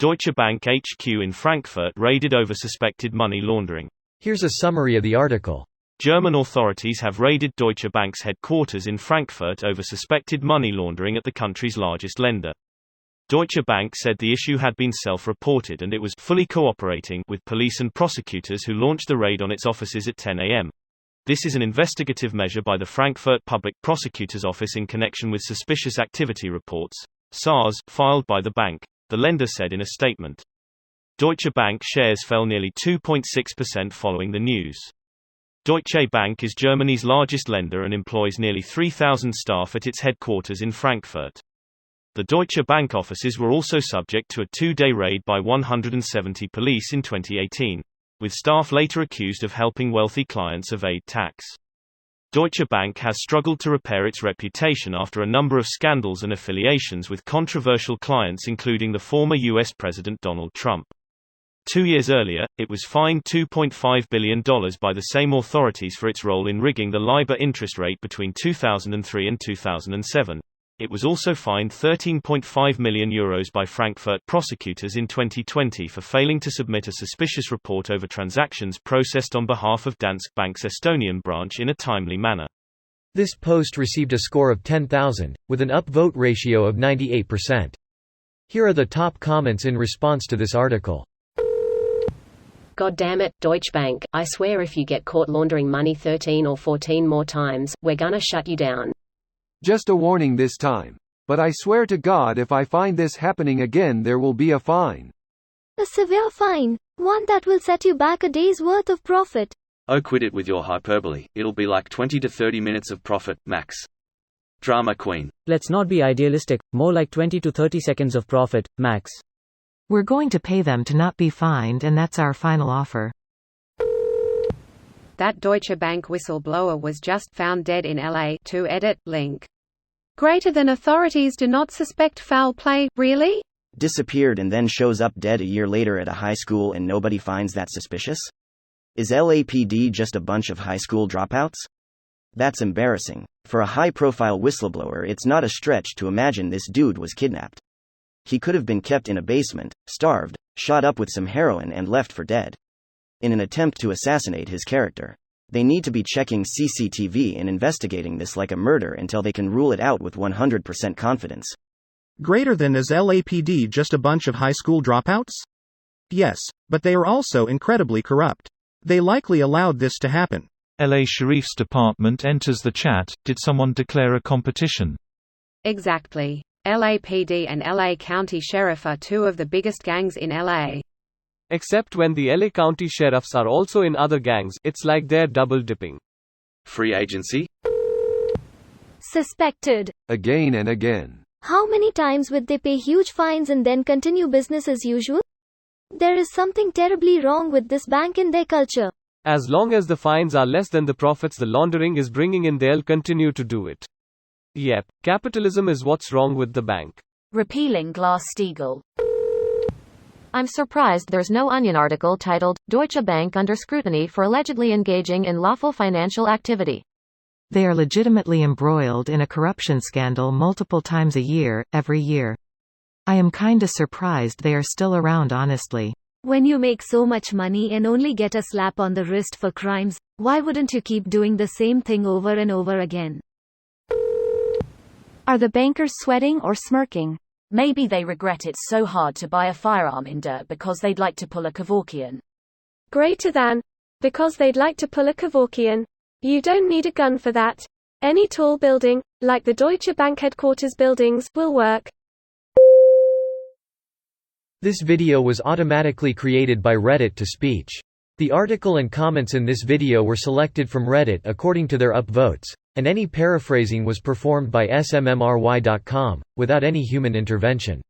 Deutsche Bank HQ in Frankfurt raided over suspected money laundering. Here's a summary of the article. German authorities have raided Deutsche Bank's headquarters in Frankfurt over suspected money laundering at the country's largest lender. Deutsche Bank said the issue had been self-reported and it was fully cooperating with police and prosecutors who launched the raid on its offices at 10 a.m. This is an investigative measure by the Frankfurt Public Prosecutor's Office in connection with suspicious activity reports, SARS, filed by the bank, the lender said in a statement. Deutsche Bank shares fell nearly 2.6% following the news. Deutsche Bank is Germany's largest lender and employs nearly 3,000 staff at its headquarters in Frankfurt. The Deutsche Bank offices were also subject to a two-day raid by 170 police in 2018, with staff later accused of helping wealthy clients evade tax. Deutsche Bank has struggled to repair its reputation after a number of scandals and affiliations with controversial clients including the former U.S. President Donald Trump. 2 years earlier, it was fined $2.5 billion by the same authorities for its role in rigging the LIBOR interest rate between 2003 and 2007. It was also fined €13.5 million by Frankfurt prosecutors in 2020 for failing to submit a suspicious report over transactions processed on behalf of Danske Bank's Estonian branch in a timely manner. This post received a score of 10,000, with an upvote ratio of 98%. Here are the top comments in response to this article. God damn it, Deutsche Bank, I swear if you get caught laundering money 13 or 14 more times, we're gonna shut you down. Just a warning this time. But I swear to God if I find this happening again there will be a fine. A severe fine, one that will set you back a day's worth of profit. Oh, quit it with your hyperbole, it'll be like 20 to 30 minutes of profit, max. Drama queen. Let's not be idealistic, more like 20 to 30 seconds of profit, max. We're going to pay them to not be fined and that's our final offer. That Deutsche Bank whistleblower was just found dead in LA. To edit, link. Greater than authorities do not suspect foul play, really? Disappeared and then shows up dead a year later at a high school and nobody finds that suspicious? Is LAPD just a bunch of high school dropouts? That's embarrassing. For a high-profile whistleblower, it's not a stretch to imagine this dude was kidnapped. He could have been kept in a basement, starved, shot up with some heroin and left for dead. In an attempt to assassinate his character. They need to be checking CCTV and investigating this like a murder until they can rule it out with 100% confidence. Greater than is LAPD just a bunch of high school dropouts? Yes, but they are also incredibly corrupt. They likely allowed this to happen. LA Sheriff's Department enters the chat. Did someone declare a competition? Exactly. LAPD and LA County Sheriff are two of the biggest gangs in LA. Except when the LA County Sheriffs are also in other gangs, it's like they're double dipping. Free agency? Suspected. Again and again. How many times would they pay huge fines and then continue business as usual? There is something terribly wrong with this bank and their culture. As long as the fines are less than the profits the laundering is bringing in, they'll continue to do it. Yep, capitalism is what's wrong with the bank. Repealing Glass-Steagall. I'm surprised there's no Onion article titled, Deutsche Bank under scrutiny for allegedly engaging in lawful financial activity. They are legitimately embroiled in a corruption scandal multiple times a year, every year. I am kinda surprised they are still around, honestly. When you make so much money and only get a slap on the wrist for crimes, why wouldn't you keep doing the same thing over and over again? Are the bankers sweating or smirking? Maybe they regret it so hard to buy a firearm in dirt because they'd like to pull a Kevorkian. Greater than. Because they'd like to pull a Kevorkian. You don't need a gun for that. Any tall building, like the Deutsche Bank headquarters buildings, will work. This video was automatically created by Reddit to speech. The article and comments in this video were selected from Reddit according to their upvotes, and any paraphrasing was performed by smmry.com, without any human intervention.